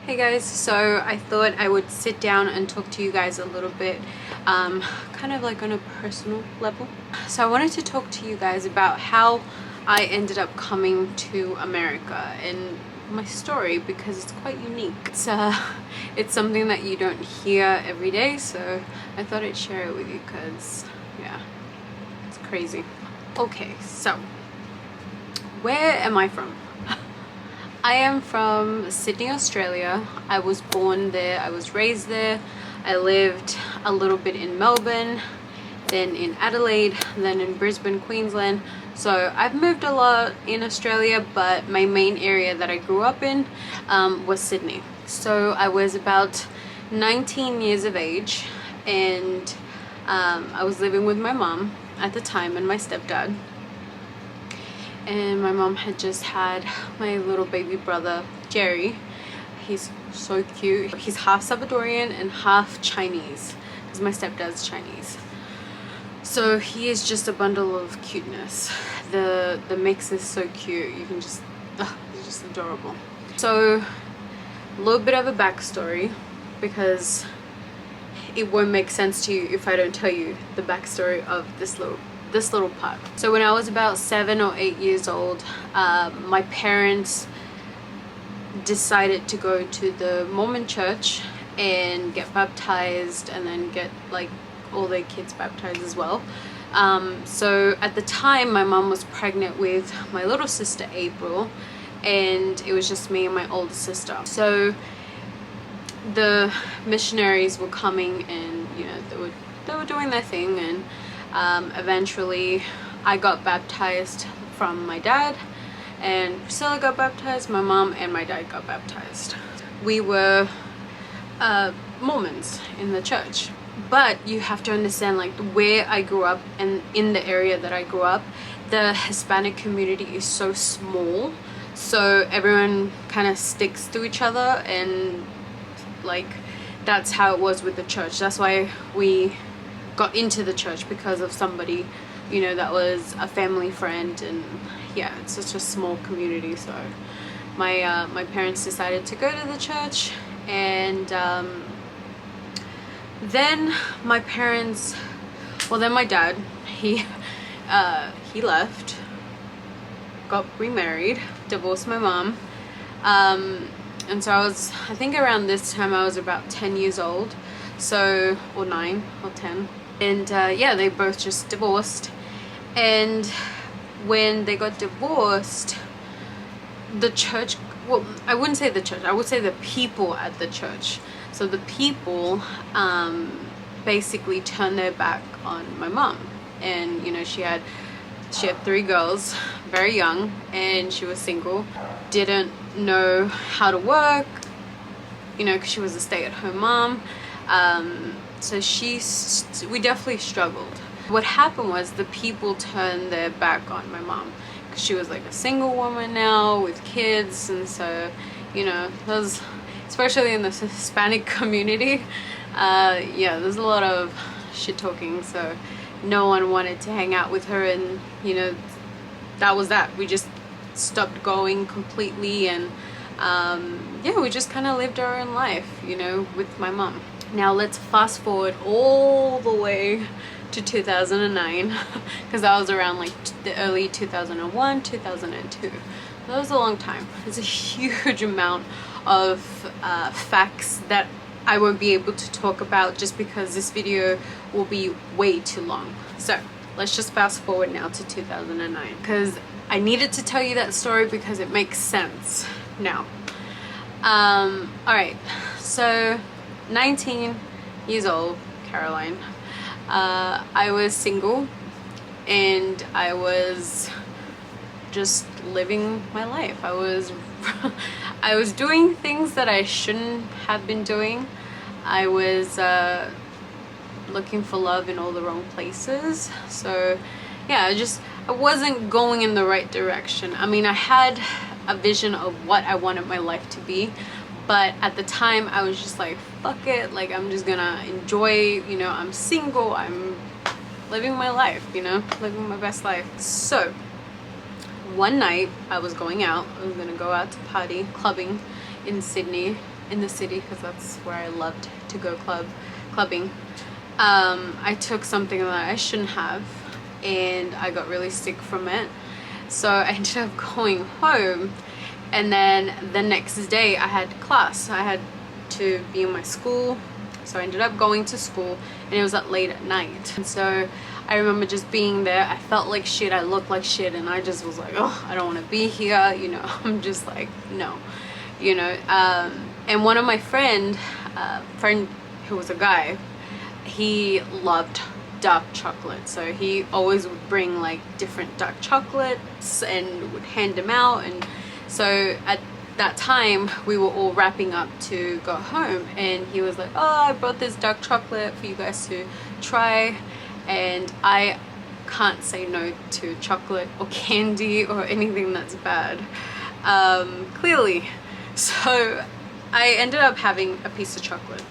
Hey guys, so I thought I would sit down and talk to you guys a little bit, kind of like on a personal level. So I wanted to talk to you guys about how I ended up coming to America and my story, because it's quite unique. It's something that you don't hear every day, so I thought I'd share it with you because, yeah, it's crazy. Okay, so where am I from? I am from Sydney, Australia. I was born there, I was raised there. I lived a little bit in Melbourne, then in Adelaide, then in Brisbane, Queensland. So I've moved a lot in Australia, but my main area that I grew up in was Sydney. So I was about 19 years of age, and I was living with my mom at the time and my stepdad. And my mom had just had my little baby brother, Jerry. He's so cute. He's half Salvadorian and half Chinese, because my stepdad's Chinese. So he is just a bundle of cuteness. The mix is so cute. You can just, he's just adorable. So a little bit of a backstory, because it won't make sense to you if I don't tell you the backstory of this little part. So when I was about 7 or 8 years old, my parents decided to go to the Mormon church and get baptized, and then get like all their kids baptized as well. So at the time my mom was pregnant with my little sister April, and it was just me and my older sister. So the missionaries were coming, and you know, they were doing their thing, and eventually I got baptized from my dad, and Priscilla got baptized, my mom and my dad got baptized. We were Mormons in the church. But you have to understand, like, where I grew up and in the area that I grew up, the Hispanic community is so small, so everyone kind of sticks to each other, and like that's how it was with the church. That's why we got into the church, because of somebody, you know, that was a family friend. And yeah, it's such a small community. So my parents decided to go to the church, and then my parents, well, then my dad, he left, got remarried, divorced my mom, and so I think around this time I was about 10 years old, so, or 9 or 10, and yeah, they both just divorced. And when they got divorced, the church, well, I wouldn't say the church, I would say the people at the church. So the people basically turned their back on my mom. And you know, she had 3 girls, very young, and she was single, didn't know how to work, you know, because she was a stay-at-home mom. So we definitely struggled. What happened was the people turned their back on my mom, because she was like a single woman now with kids. And so, you know, those, especially in the Hispanic community, yeah, there's a lot of shit talking, so no one wanted to hang out with her. And you know, that was that. We just stopped going completely, and yeah, we just kind of lived our own life, you know, with my mom. Now let's fast forward all the way to 2009, because that was around like the early 2001, 2002. That was a long time. It's a huge amount of facts that I won't be able to talk about, just because this video will be way too long. So let's just fast forward now to 2009, because I needed to tell you that story because it makes sense now. Alright, so 19 years old, Caroline. I was single, and I was just living my life. I was doing things that I shouldn't have been doing. I was looking for love in all the wrong places. So yeah, I wasn't going in the right direction. I mean, I had a vision of what I wanted my life to be, but at the time I was just like, fuck it, like I'm just gonna enjoy, you know, I'm single, I'm living my life, you know, living my best life. So one night I was going out, I was gonna go out to party, clubbing in Sydney, in the city, because that's where I loved to go clubbing. I took something that I shouldn't have, and I got really sick from it. So I ended up going home, and then the next day I had class. I had to be in my school, so I ended up going to school, and it was late at night. And so I remember just being there. I felt like shit, I looked like shit, and I just was like, oh, I don't want to be here, you know. I'm just like, no, you know. And one of my friend who was a guy, he loved dark chocolate, so he always would bring like different dark chocolates and would hand them out. And so at that time we were all wrapping up to go home, and he was like, oh, I brought this dark chocolate for you guys to try. And I can't say no to chocolate or candy or anything that's bad, clearly. So I ended up having a piece of chocolate,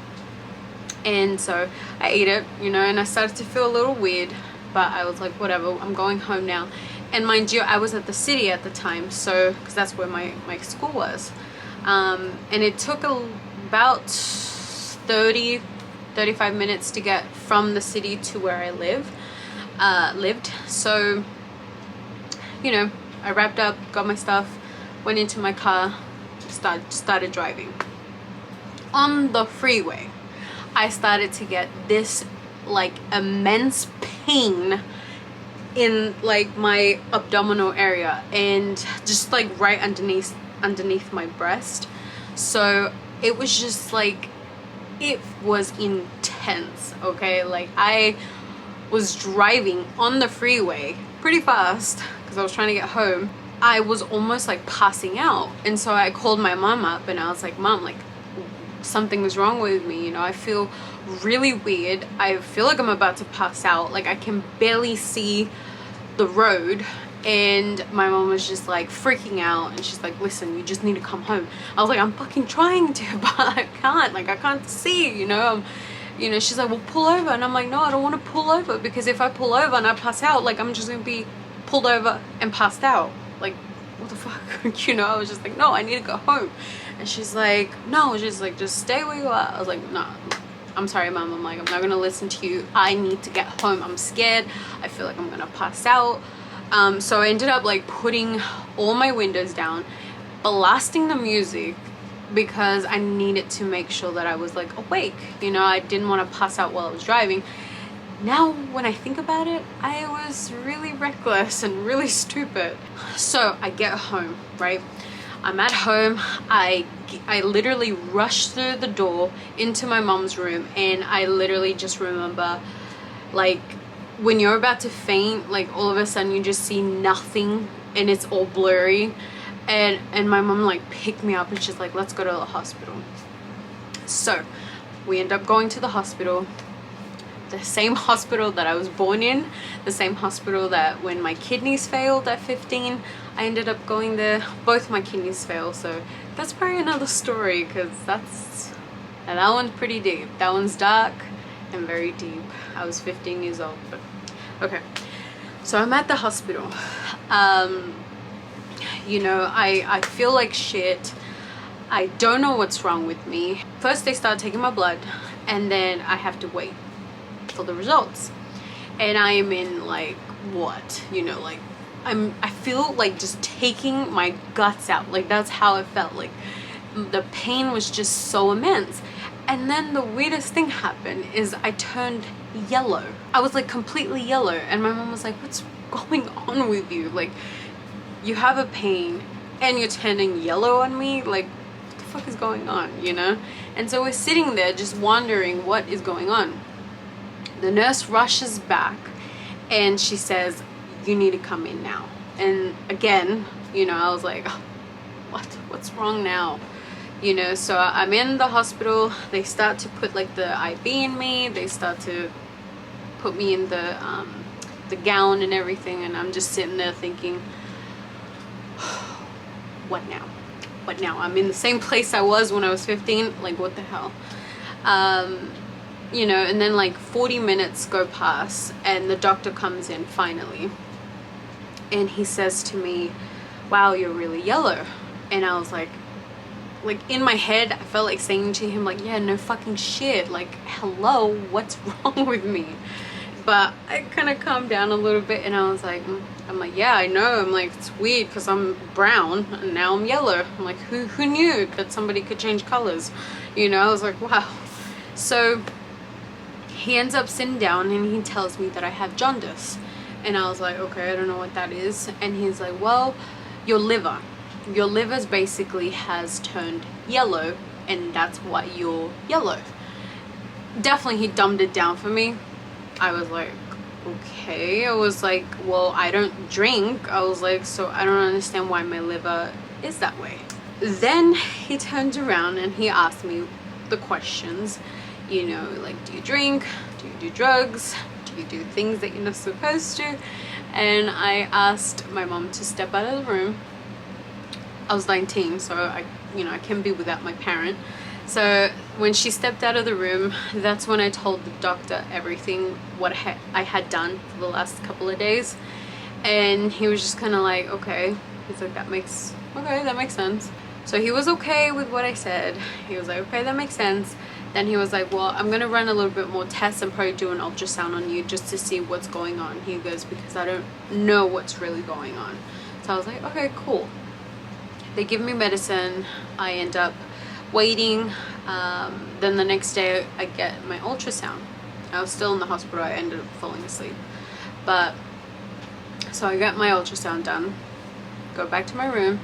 and so I ate it, you know, and I started to feel a little weird, but I was like, whatever, I'm going home now. And mind you, I was at the city at the time, so because that's where my school was, and it took about 35 minutes to get from the city to where I lived. So, you know, I wrapped up, got my stuff, went into my car, started driving. On the freeway, I started to get this like immense pain in like my abdominal area, and just like right underneath my breast. So it was just like, it was intense, okay? Like I was driving on the freeway pretty fast because I was trying to get home. I was almost like passing out, and so I called my mom up, and I was like, Mom, like something was wrong with me, you know, I feel really weird, I feel like I'm about to pass out, like I can barely see the road. And my mom was just like freaking out, and she's like, listen, you just need to come home. I was like, I'm fucking trying to, but I can't, like I can't see, you know. You know, she's like, well, pull over. And I'm like, no, I don't want to pull over, because if I pull over and I pass out, like I'm just gonna be pulled over and passed out, like what the fuck. You know, I was just like, no, I need to go home. And she's like, no, she's like, just stay where you are. I was like, no, I'm sorry, Mom, I'm like, I'm not gonna listen to you, I need to get home, I'm scared, I feel like I'm gonna pass out. So I ended up like putting all my windows down, blasting the music, because I needed to make sure that I was like awake, you know. I didn't want to pass out while I was driving. Now when I think about it, I was really reckless and really stupid. So I get home, right? I'm at home, I literally rushed through the door into my mom's room, and I literally just remember, like, when you're about to faint, like all of a sudden you just see nothing and it's all blurry. And my mom like picked me up, and she's like, let's go to the hospital. So we end up going to the hospital, the same hospital that I was born in, the same hospital that when my kidneys failed at 15, I ended up going there. Both my kidneys failed, so that's probably another story, because that one's pretty deep. That one's dark and very deep. I was 15 years old, but okay. So I'm at the hospital. You know, I feel like shit. I don't know what's wrong with me. First they start taking my blood, and then I have to wait for the results. And I am in like, what? You know, like I feel like just taking my guts out. Like that's how it felt. Like the pain was just so immense. And then the weirdest thing happened is I turned yellow. I was like completely yellow, and my mom was like, what's going on with you? Like, you have a pain and you're turning yellow on me? Like, what the fuck is going on, you know? And so we're sitting there just wondering what is going on. The nurse rushes back and she says, you need to come in now. And again, you know, I was like, oh, what's wrong now? You know, so I'm in the hospital. They start to put like the IV in me. They start to put me in the gown and everything, and I'm just sitting there thinking, what now? What now? I'm in the same place I was when I was 15. Like, what the hell? You know, and then like 40 minutes go past, and the doctor comes in finally, and he says to me, wow, you're really yellow. And I was like, like in my head I felt like saying to him like, yeah, no fucking shit, like hello, what's wrong with me? But I kind of calmed down a little bit and I was like, I'm like, yeah, I know. I'm like, it's weird because I'm brown and now I'm yellow. I'm like, who knew that somebody could change colors? You know, I was like, wow. So he ends up sitting down and he tells me that I have jaundice. And I was like, okay, I don't know what that is. And he's like, well, your liver's basically has turned yellow and that's why you're yellow. Definitely he dumbed it down for me. I was like, okay. I was like, well, I don't drink. I was like, so I don't understand why my liver is that way. Then he turned around and he asked me the questions, you know, like, do you drink? Do you do drugs? Do you do things that you're not supposed to? And I asked my mom to step out of the room. I was 19, so I can be without my parent. So when she stepped out of the room, that's when I told the doctor everything, what I had done for the last couple of days. And he was just kind of like, okay. He's like, that makes sense. So he was okay with what I said. He was like, okay, that makes sense. Then he was like, well, I'm going to run a little bit more tests and probably do an ultrasound on you just to see what's going on. He goes, because I don't know what's really going on. So I was like, okay, cool. They give me medicine. I end up waiting. Then the next day I get my ultrasound. I was still in the hospital. I ended up falling asleep. But so I got my ultrasound done, go back to my room.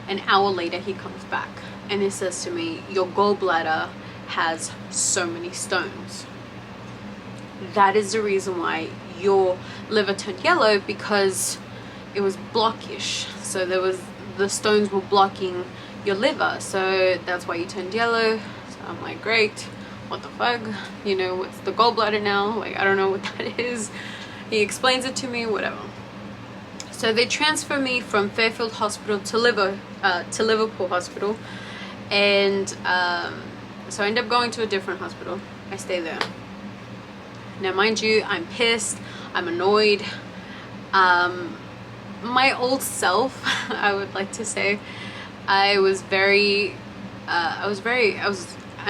An hour later he comes back and he says to me, your gallbladder has so many stones. That is the reason why your liver turned yellow, because it was blockish. So the stones were blocking your liver, so that's why you turned yellow. So I'm like, great, what the fuck, you know, what's the gallbladder now? Like, I don't know what that is. He explains it to me, whatever. So they transfer me from Fairfield Hospital to Liverpool Hospital, and so I end up going to a different hospital. I stay there. Now mind you, I'm pissed, I'm annoyed. My old self, I would like to say, I was an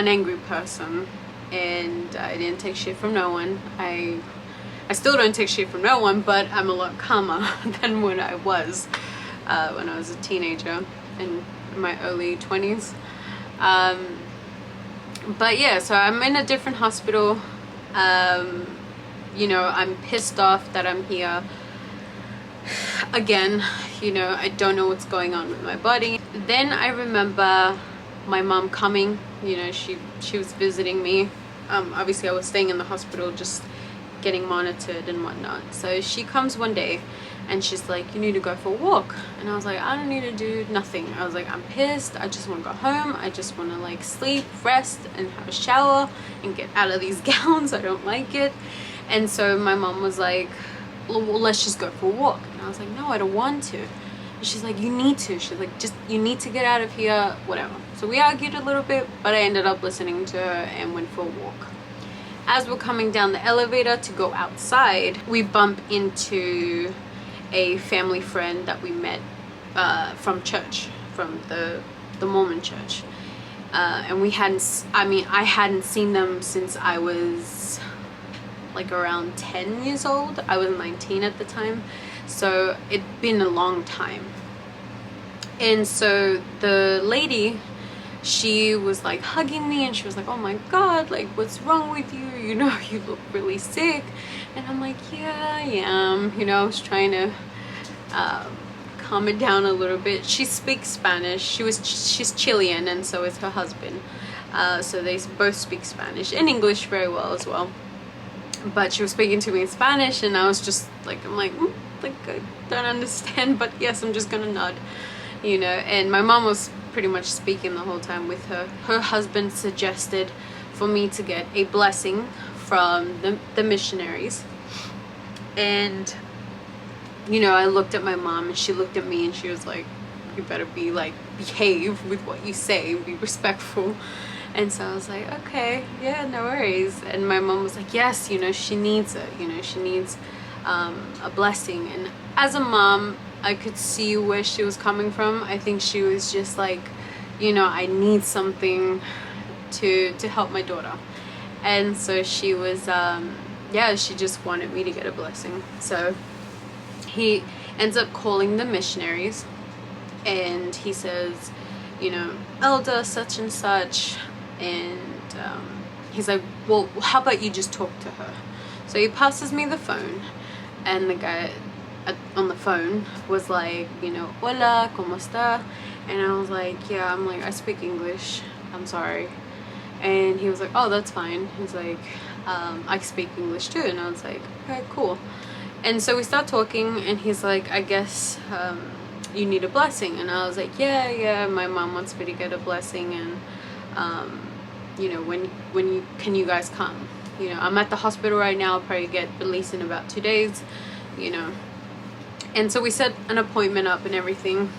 angry person, and I didn't take shit from no one. I still don't take shit from no one, but I'm a lot calmer than when I was when I was a teenager in my early 20s. But yeah, so I'm in a different hospital. You know, I'm pissed off that I'm here. Again, you know, I don't know what's going on with my body. Then I remember my mom coming, you know, she was visiting me. Obviously I was staying in the hospital, just getting monitored and whatnot. So she comes one day and she's like, you need to go for a walk. And I was like, I don't need to do nothing. I was like, I'm pissed, I just want to go home. I just want to like sleep, rest, and have a shower and get out of these gowns. I don't like it. And so my mom was like, well, let's just go for a walk. And I was like, no, I don't want to. And she's like, you need to. She's like, just, you need to get out of here, whatever. So we argued a little bit, but I ended up listening to her and went for a walk. As we're coming down the elevator to go outside, we bump into a family friend that we met from church, from the Mormon church. And I hadn't seen them since I was like around 10 years old. I was 19 at the time, so it'd been a long time. And so the lady, she was like hugging me and she was like, oh my god, like what's wrong with you, you know, you look really sick. And I'm like, yeah, I am, you know. I was trying to calm it down a little bit. She speaks Spanish. She's Chilean, and so is her husband, so they both speak Spanish and English very well as well. But she was speaking to me in Spanish, and I was just like, like I don't understand, but yes, I'm just gonna nod, you know. And my mom was pretty much speaking the whole time with her. Her husband suggested for me to get a blessing from the missionaries. And you know, I looked at my mom and she looked at me and she was like, you better be like, behave with what you say, be respectful. And so I was like, okay, yeah, no worries. And my mom was like, yes, you know, she needs it, you know, she needs a blessing. And as a mom, I could see where she was coming from. I think she was just like, you know, I need something to help my daughter. And so she was yeah, she just wanted me to get a blessing. So he ends up calling the missionaries, and he says, you know, elder such and such, and he's like, well, how about you just talk to her? So he passes me the phone, and the guy on the phone was like, you know, hola, ¿cómo está? And I was like, yeah, I'm like, I speak English, I'm sorry. And he was like, oh, that's fine. He's like, I speak English too. And I was like, okay, cool. And so we start talking, and he's like, I guess you need a blessing. And I was like, yeah, my mom wants me to get a blessing, and you know, when can you guys come? You know, I'm at the hospital right now, I'll probably get released in about 2 days, you know. And so we set an appointment up and everything.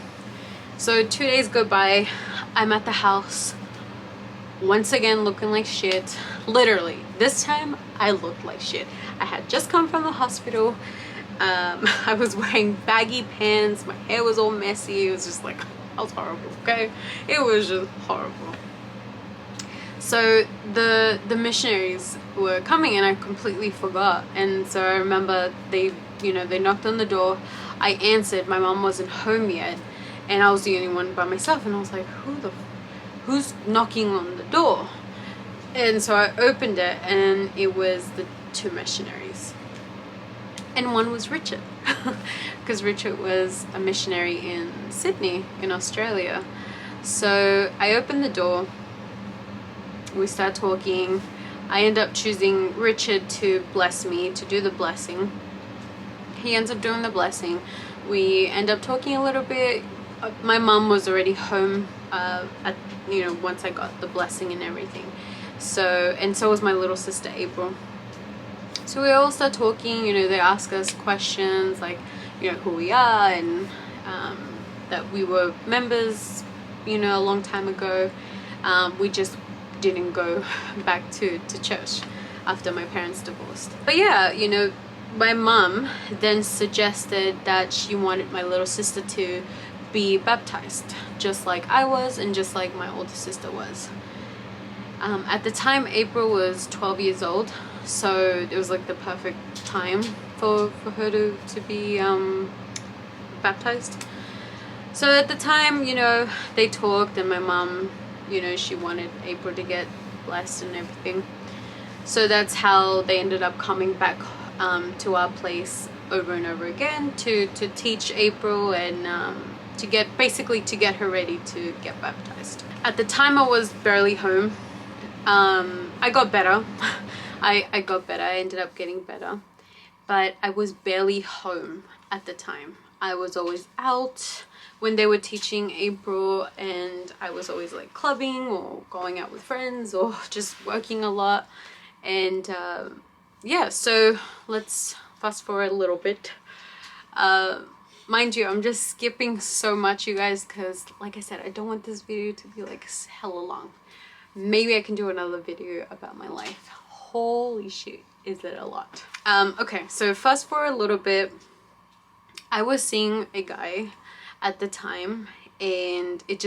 So 2 days go by, I'm at the house, once again looking like shit. Literally, this time I looked like shit. I had just come from the hospital. I was wearing baggy pants, my hair was all messy. It was just like, I was horrible, okay? It was just horrible. So the missionaries were coming, and I completely forgot. And so I remember they knocked on the door. I answered. My mom wasn't home yet, and I was the only one by myself. And I was like, who's knocking on the door? And so I opened it, and it was the 2 missionaries. And one was Richard, because Richard was a missionary in Sydney, in Australia. So I opened the door. We start talking. I end up choosing Richard to bless me, to do the blessing. He ends up doing the blessing. We end up talking a little bit. My mom was already home once I got the blessing and everything. So, and so was my little sister April. So we all start talking. You know, they ask us questions like, you know, who we are, and that we were members, you know, a long time ago. We just didn't go back to church after my parents divorced. But yeah, you know, my mom then suggested that she wanted my little sister to be baptized, just like I was, and just like my older sister was. At the time, April was 12 years old, so it was like the perfect time for her to be baptized. So at the time, you know, they talked, and my mom, you know, she wanted April to get blessed and everything. So that's how they ended up coming back to our place over and over again to teach April, and to get her ready to get baptized. At the time, I was barely home. I got better. I got better. I ended up getting better, but I was barely home at the time. I was always out when they were teaching April, and I was always like clubbing or going out with friends or just working a lot. And yeah, so let's fast forward a little bit. Mind you, I'm just skipping so much, you guys, because like I said, I don't want this video to be like hella long. Maybe I can do another video about my life. Holy shit, is it a lot. Okay, so fast forward a little bit. I was seeing a guy at the time, and it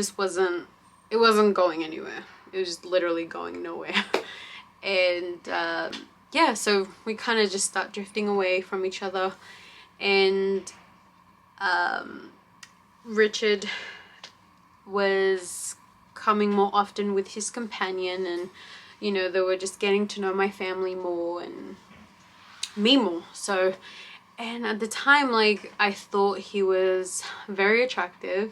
wasn't going anywhere. It was just literally going nowhere. And yeah, so we kind of just start drifting away from each other. And Richard was coming more often with his companion, and you know, they were just getting to know my family more and me more. So, and at the time, like, I thought he was very attractive,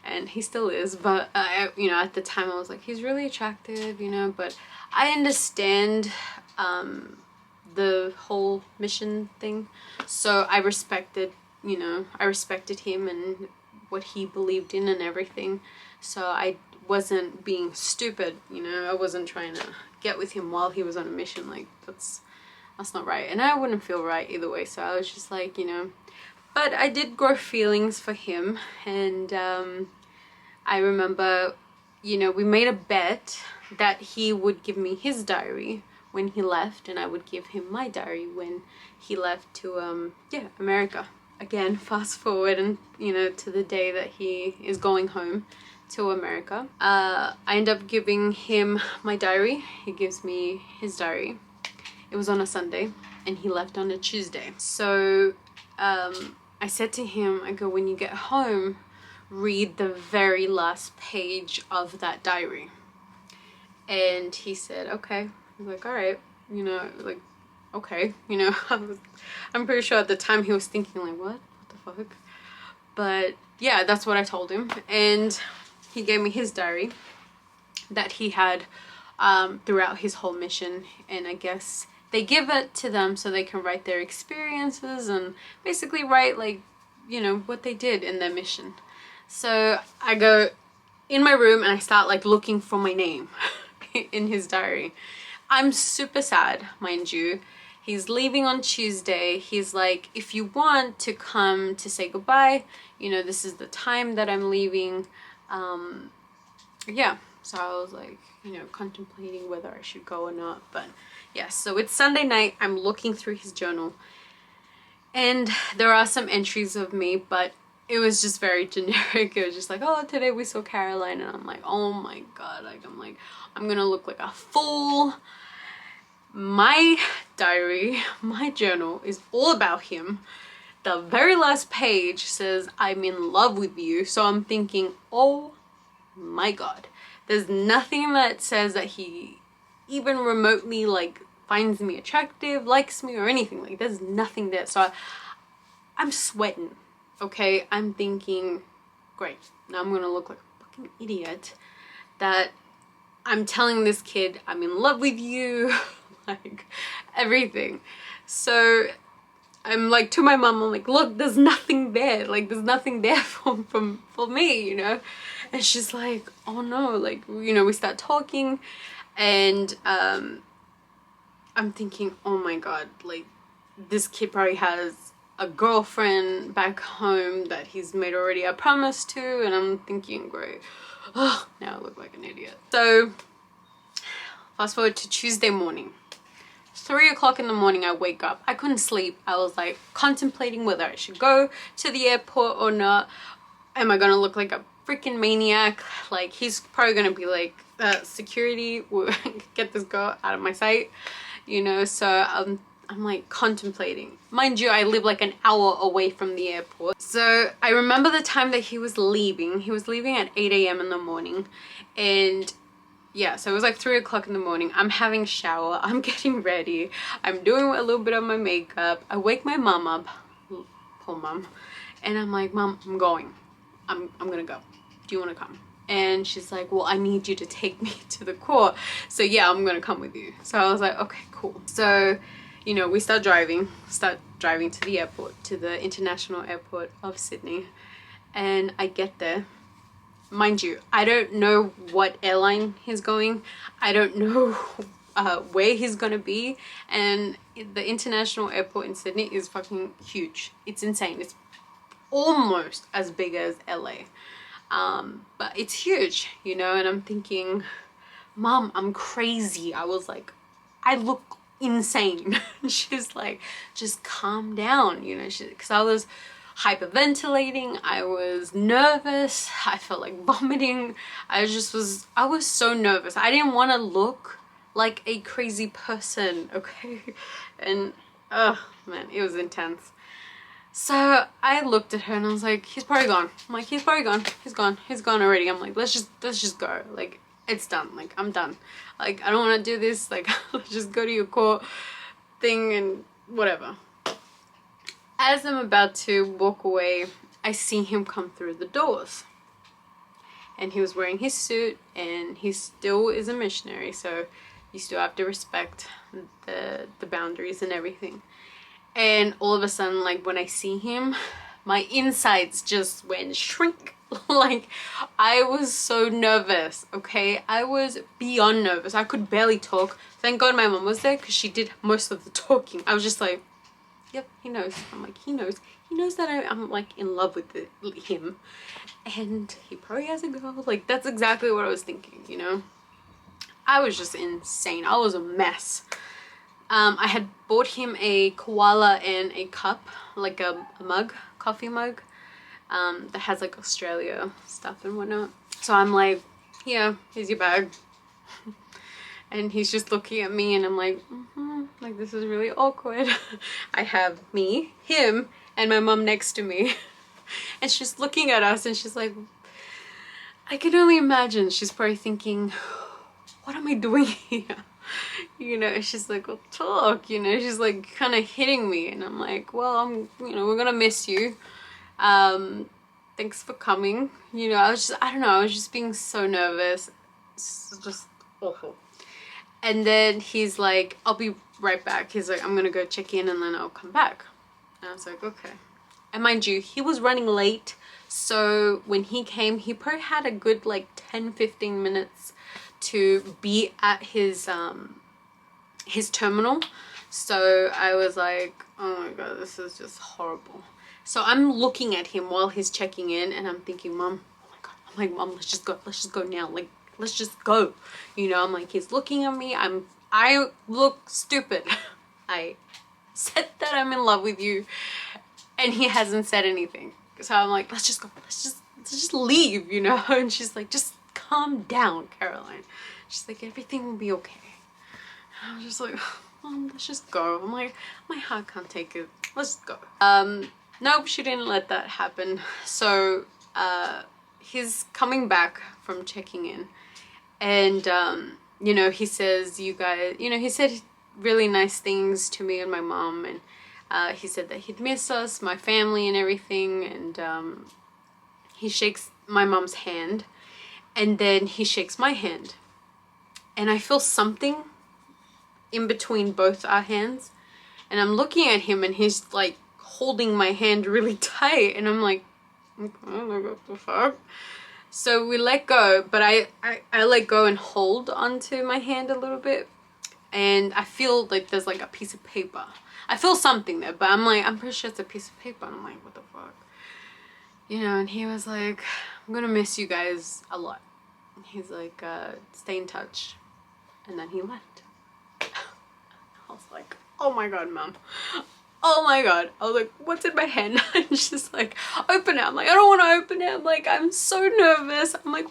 and he still is, but you know, at the time I was like, he's really attractive, you know. But I understand the whole mission thing, so I respected him and what he believed in and everything. So I wasn't being stupid, you know. I wasn't trying to get with him while he was on a mission. Like, that's not right, and I wouldn't feel right either way. So I was just like, you know, but I did grow feelings for him. And I remember, you know, we made a bet that he would give me his diary when he left, and I would give him my diary when he left to yeah, America. Again, fast forward, and you know, to the day that he is going home to America. I end up giving him my diary. He gives me his diary. It was on a Sunday and he left on a Tuesday. So I said to him, I go, when you get home, read the very last page of that diary. And he said, okay. I was like, all right, you know, like, okay, you know. I'm pretty sure at the time he was thinking like, what the fuck? But yeah, that's what I told him. And he gave me his diary that he had throughout his whole mission. And I guess they give it to them so they can write their experiences and basically write, like, you know, what they did in their mission. So I go in my room and I start like looking for my name in his diary. I'm super sad, mind you. He's leaving on Tuesday. He's like, if you want to come to say goodbye, you know, this is the time that I'm leaving. Yeah, so I was like, you know, contemplating whether I should go or not. But yeah, so it's Sunday night. I'm looking through his journal and there are some entries of me, but it was just very generic. It was just like, oh, today we saw Caroline. And I'm like, oh my God. Like, I'm gonna look like a fool. My diary, my journal is all about him. The very last page says, I'm in love with you. So I'm thinking, oh my God, there's nothing that says that he even remotely like finds me attractive, likes me or anything. Like, there's nothing there. So I'm sweating. Okay, I'm thinking, great, now I'm gonna look like a fucking idiot that I'm telling this kid I'm in love with you, like everything. So I'm like to my mom, I'm like, look, there's nothing there, like there's nothing there for me, you know. And she's like, oh no, like, you know, we start talking and I'm thinking, oh my God, like this kid probably has a girlfriend back home that he's made already a promise to. And I'm thinking, great, oh, now I look like an idiot. So fast forward to Tuesday morning, 3 o'clock in the morning. I wake up, I couldn't sleep. I was like contemplating whether I should go to the airport or not. Am I gonna look like a freaking maniac? Like, he's probably gonna be like, security, get this girl out of my sight, you know. So I'm like contemplating. Mind you, I live like an hour away from the airport. So I remember the time that he was leaving. He was leaving at 8 a.m. in the morning. And yeah, so it was like 3 o'clock in the morning. I'm having a shower. I'm getting ready. I'm doing a little bit of my makeup. I wake my mom up. Poor mom. And I'm like, Mom, I'm going. I'm gonna go. Do you want to come? And she's like, well, I need you to take me to the court. So yeah, I'm gonna come with you. So I was like, okay, cool. So, you know, we start driving to the airport, to the international airport of Sydney. And I get there. Mind you, I don't know what airline he's going. I don't know where he's gonna be. And the international airport in Sydney is fucking huge. It's insane. It's almost as big as LA. But it's huge, you know. And I'm thinking, Mom, I'm crazy. I was like, I look insane. She's like, just calm down, you know. Because I was hyperventilating, I was nervous, I felt like vomiting. I was so nervous. I didn't want to look like a crazy person, okay? And oh man, it was intense. So I looked at her and I was like, he's probably gone. I'm like, he's probably gone. He's gone already. I'm like, let's just go. Like, it's done. Like, I'm done. Like, I don't want to do this. Like, let's just go to your court thing and whatever. As I'm about to walk away, I see him come through the doors. And he was wearing his suit, and he still is a missionary, so you still have to respect the boundaries and everything. And all of a sudden, like, when I see him, my insides just went shrink. Like, I was so nervous, okay? I was beyond nervous. I could barely talk. Thank God my mom was there, because she did most of the talking. I was just like, yep, he knows. I'm like, he knows that I'm like in love with him, and he probably has a girl. Like, that's exactly what I was thinking, you know. I was just insane. I was a mess. I had bought him a koala and a cup, like a mug, coffee mug, that has like Australia stuff and whatnot. So I'm like, here, here's your bag. And he's just looking at me, and I'm like, like, this is really awkward. I have me, him, and my mom next to me. And she's looking at us, and she's like, I can only imagine. She's probably thinking, what am I doing here? You know, she's like, well, talk, you know, she's like kind of hitting me. And I'm like, well, you know, we're gonna miss you. Thanks for coming. You know, I don't know, I was just being so nervous. It's just awful. And then he's like, I'll be right back. He's like, I'm gonna go check in and then I'll come back. And I was like, okay. And mind you, he was running late. So when he came, he probably had a good like 10-15 minutes to be at his terminal. So I was like, oh my god, this is just horrible. So I'm looking at him while he's checking in, and I'm thinking, Mom, oh my god, I'm like, Mom, let's just go now, like, let's just go. You know, I'm like, he's looking at me, I look stupid. I said that I'm in love with you, and he hasn't said anything. So I'm like, let's just go, let's just leave, you know. And she's like, just calm down, Caroline. She's like, everything will be okay. And I was just like, Mom, let's just go. I'm like, my heart can't take it, let's just go. Nope, she didn't let that happen. So he's coming back from checking in, and you know, he says, you guys, you know, he said really nice things to me and my mom, and he said that he'd miss us, my family and everything. And he shakes my mom's hand, and then he shakes my hand, and I feel something in between both our hands, and I'm looking at him, and he's like holding my hand really tight, and I'm like, okay, what the fuck? So we let go, but I let go and hold onto my hand a little bit, and I feel like there's like a piece of paper. I feel something there, but I'm like, I'm pretty sure it's a piece of paper, and I'm like, what the fuck? You know, and he was like, I'm gonna miss you guys a lot. And he's like, stay in touch. And then he left. I was like, oh my god, Mom. Oh my god. I was like, what's in my hand? And she's like, open it. I'm like, I don't want to open it. I'm like, I'm so nervous. I'm like,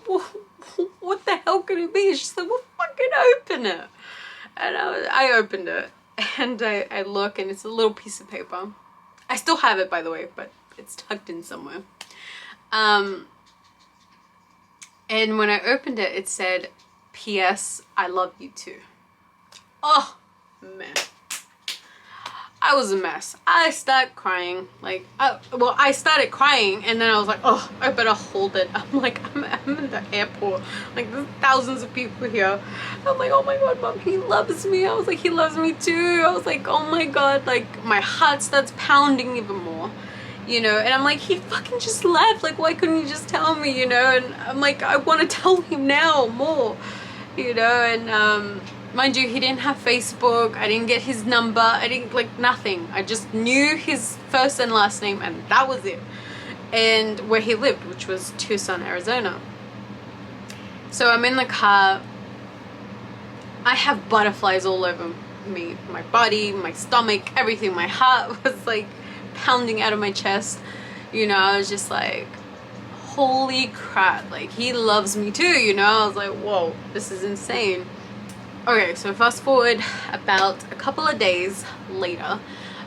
what the hell could it be? She's like, well, fucking open it. And I opened it, and I look, and it's a little piece of paper. I still have it, by the way, but it's tucked in somewhere. And when I opened it, it said, P.S. I love you too. Oh, man. I was a mess. I started crying. Like, well, I started crying, and then I was like, oh, I better hold it. I'm like, I'm in the airport. Like, there's thousands of people here. I'm like, oh my god, Mom, he loves me. I was like, he loves me too. I was like, oh my god, like, my heart starts pounding even more, you know. And I'm like, he fucking just left. Like, why couldn't he just tell me, you know? And I'm like, I want to tell him now more, you know. And mind you, he didn't have Facebook. I didn't get his number. I didn't, like, nothing. I just knew his first and last name, and that was it. And where he lived, which was Tucson, Arizona. So I'm in the car. I have butterflies all over me, my body, my stomach, everything. My heart was like pounding out of my chest. You know, I was just like, holy crap, like, he loves me too, you know. I was like, whoa, this is insane. Okay, so fast forward about a couple of days later,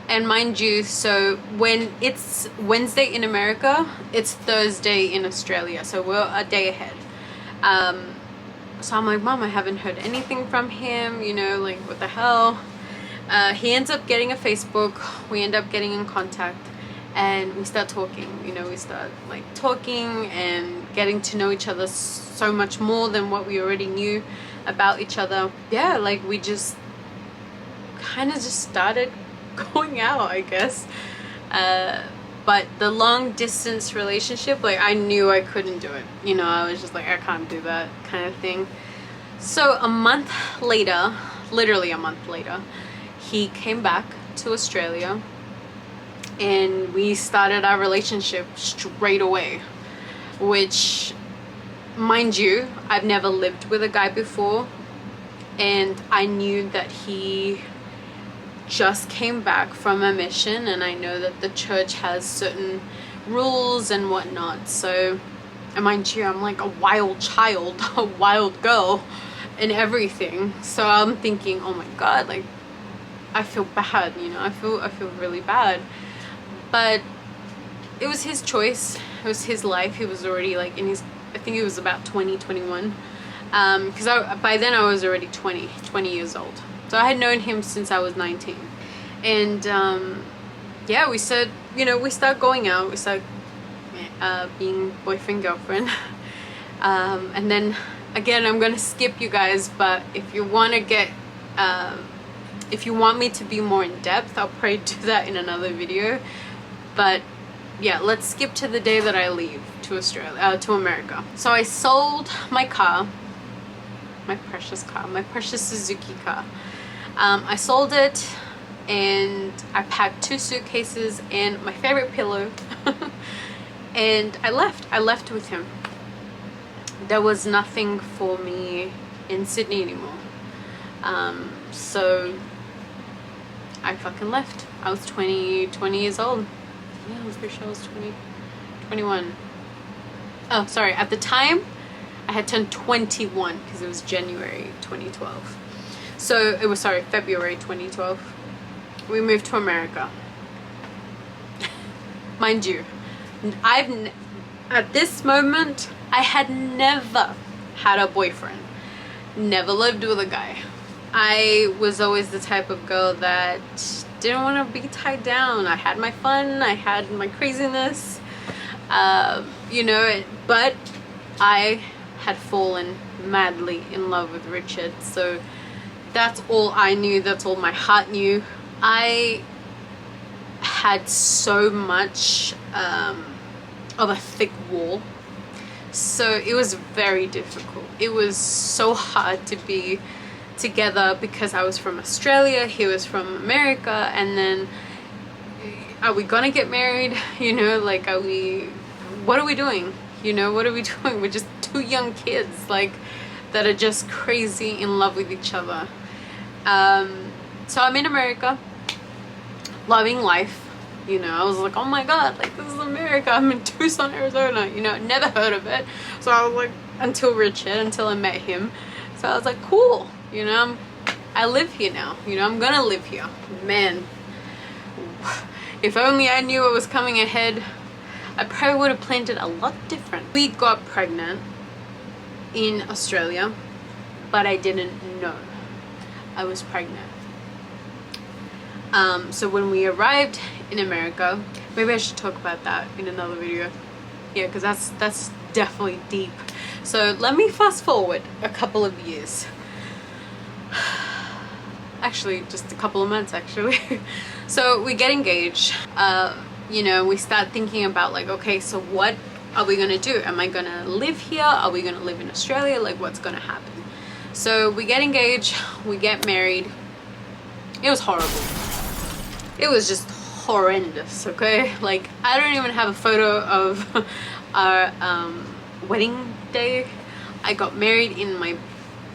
and mind you, so when it's Wednesday in America, it's Thursday in Australia, so we're a day ahead. So I'm like, Mom, I haven't heard anything from him, you know, like, what the hell. He ends up getting a Facebook. We end up getting in contact, and we start talking, you know. We start like talking and getting to know each other so much more than what we already knew about each other. Yeah, like, we just kind of just started going out, I guess. But the long distance relationship, like, I knew I couldn't do it, you know. I was just like, I can't do that kind of thing. So a month later, literally a month later, he came back to Australia, and we started our relationship straight away, which, mind you, I've never lived with a guy before, and I knew that he just came back from a mission, and I know that the church has certain rules and whatnot. So And mind you, I'm like a wild child, a wild girl and everything. So I'm thinking, oh my god, like I feel bad, you know, I feel really bad. But it was his choice, it was his life. He was already like in his, I think it was about 20, 21. Because by then I was already 20 years old. So I had known him since I was 19. And yeah, we said, you know, we started going out, we started being boyfriend, girlfriend. And then again, I'm gonna skip you guys, but if you want to get, if you want me to be more in depth, I'll probably do that in another video. But yeah, let's skip to the day that I leave to Australia, to America. So I sold my car, my precious Suzuki car. I sold it and I packed 2 suitcases and my favorite pillow and I left with him. There was nothing for me in Sydney anymore. So I fucking left. I was 20 years old. Yeah, I was pretty sure I was 21. Oh, sorry. At the time, I had turned 21 because it was January 2012. So it was, sorry, February 2012. We moved to America. Mind you, at this moment, I had never had a boyfriend. Never lived with a guy. I was always the type of girl that didn't want to be tied down. I had my fun, I had my craziness, you know, but I had fallen madly in love with Richard. So that's all I knew, that's all my heart knew. I had so much of a thick wall, so it was very difficult. It was so hard to be together because I was from Australia, he was from America, and then are we gonna get married? You know, like, what are we doing? You know, what are we doing? We're just 2 young kids, like, that are just crazy in love with each other. So I'm in America, loving life. You know, I was like, oh my god, like, this is America. I'm in Tucson, Arizona. You know, never heard of it. So I was like, until I met him. So I was like, cool. You know, I live here now. You know, I'm gonna live here. Man, if only I knew what was coming ahead, I probably would have planned it a lot different. We got pregnant in Australia, but I didn't know I was pregnant. So when we arrived in America, maybe I should talk about that in another video. Yeah, because that's definitely deep. So let me fast forward a couple of years. Actually, just a couple of months, actually. So we get engaged. You know, we start thinking about, like, okay, so what are we gonna do? Am I gonna live here? Are we gonna live in Australia? Like, what's gonna happen? So we get engaged, we get married. It was horrible. It was just horrendous, okay? Like, I don't even have a photo of our wedding day. I got married in my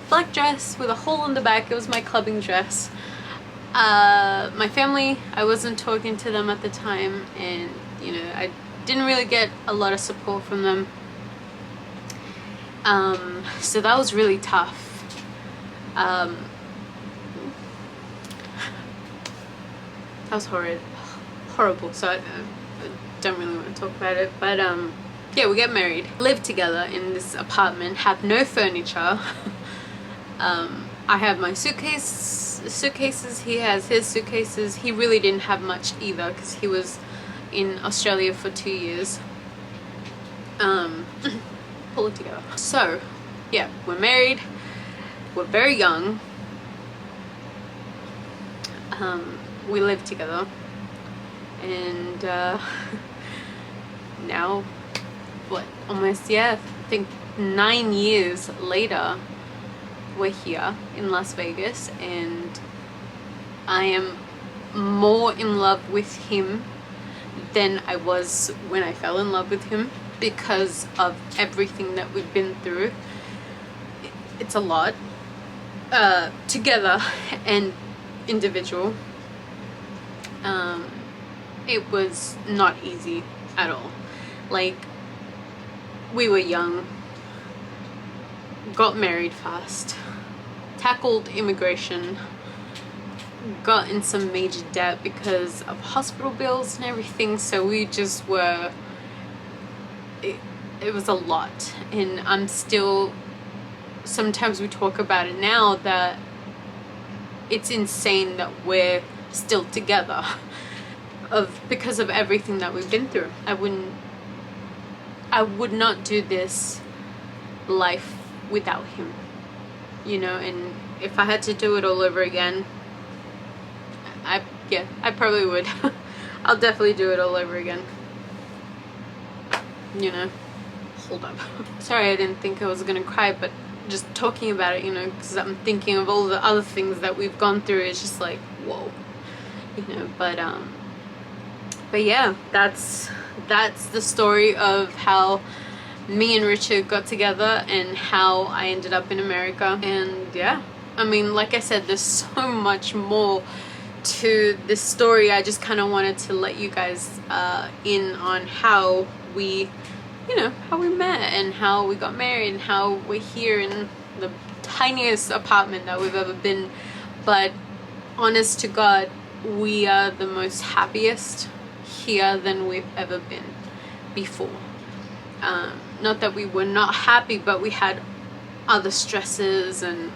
black dress with a hole in the back. It was my clubbing dress. My family, I wasn't talking to them at the time, and you know, I didn't really get a lot of support from them. So that was really tough. That was horrible. So I don't really want to talk about it, but yeah, we get married, live together in this apartment, have no furniture. I have my suitcases, he has his suitcases. He really didn't have much either because he was in Australia for 2 years. Pull it together. So yeah, we're married, we're very young. We live together, and now, what, almost, yeah, I think 9 years later, we're here in Las Vegas, and I am more in love with him than I was when I fell in love with him, because of everything that we've been through. It's a lot, together and individual. It was not easy at all. Like, we were young, got married fast, tackled immigration, got in some major debt because of hospital bills and everything, so we just were, it was a lot. And I'm still, sometimes we talk about it now, that it's insane that we're still together because of everything that we've been through. I would not do this life without him, you know. And if I had to do it all over again, I probably would. I'll definitely do it all over again, you know. Hold up. Sorry, I didn't think I was gonna cry, but just talking about it, you know, because I'm thinking of all the other things that we've gone through. It's just like, whoa, you know. But yeah, that's the story of how me and Richard got together and how I ended up in America. And yeah, I mean, like I said, there's so much more to this story. I just kind of wanted to let you guys in on how we, you know, how we met and how we got married and how we're here in the tiniest apartment that we've ever been. But honest to God, we are the most happiest here than we've ever been before. Not that we were not happy, but we had other stresses and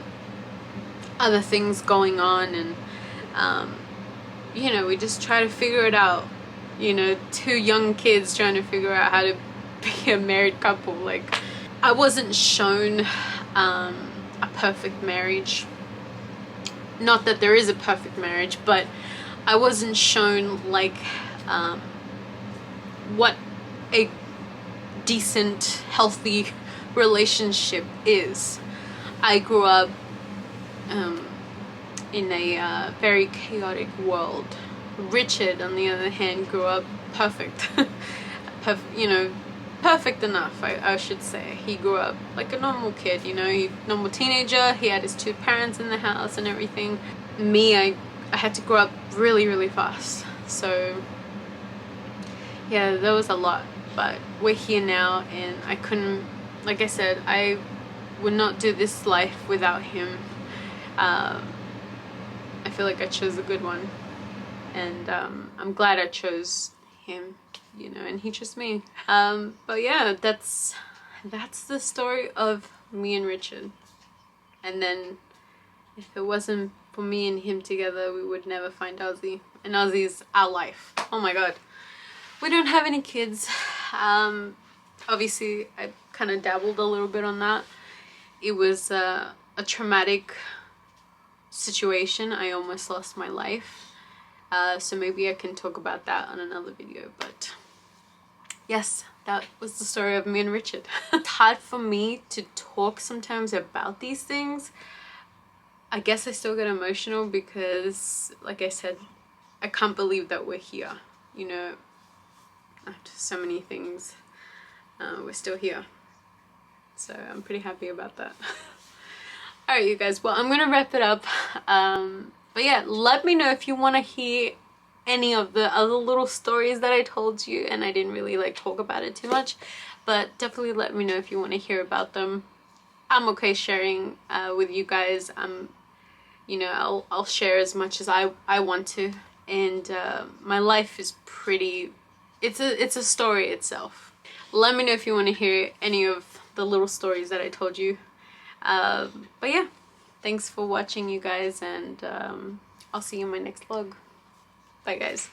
other things going on, and you know, we just try to figure it out. You know, two young kids trying to figure out how to be a married couple. Like, I wasn't shown a perfect marriage. Not that there is a perfect marriage, but I wasn't shown like what a decent, healthy relationship is. I grew up in a very chaotic world. Richard, on the other hand, grew up perfect. You know, perfect enough, I should say. He grew up like a normal kid, you know, normal teenager. He had his two parents in the house and everything. Me, I had to grow up really, really fast. So yeah, there was a lot, but we're here now, and I couldn't, like I said, I would not do this life without him. I feel like I chose a good one, and I'm glad I chose him, you know, and he chose me. But yeah, that's the story of me and Richard. And then if it wasn't for me and him together, we would never find OZZIE, and OZZIE's our life. Oh my God. We don't have any kids. Obviously I kind of dabbled a little bit on that. It was a traumatic situation. I almost lost my life, so maybe I can talk about that on another video. But yes, that was the story of me and Richard. It's hard for me to talk sometimes about these things. I guess I still get emotional because, like I said, I can't believe that we're here, you know. After so many things, we're still here, so I'm pretty happy about that. Alright, you guys, well, I'm gonna wrap it up. But yeah, let me know if you want to hear any of the other little stories that I told you and I didn't really like talk about it too much, but definitely let me know if you want to hear about them. I'm okay sharing with you guys. You know, I'll share as much as I want to, and my life is pretty, it's a story itself. Let me know if you want to hear any of the little stories that I told you. But yeah, thanks for watching, you guys, and I'll see you in my next vlog. Bye guys.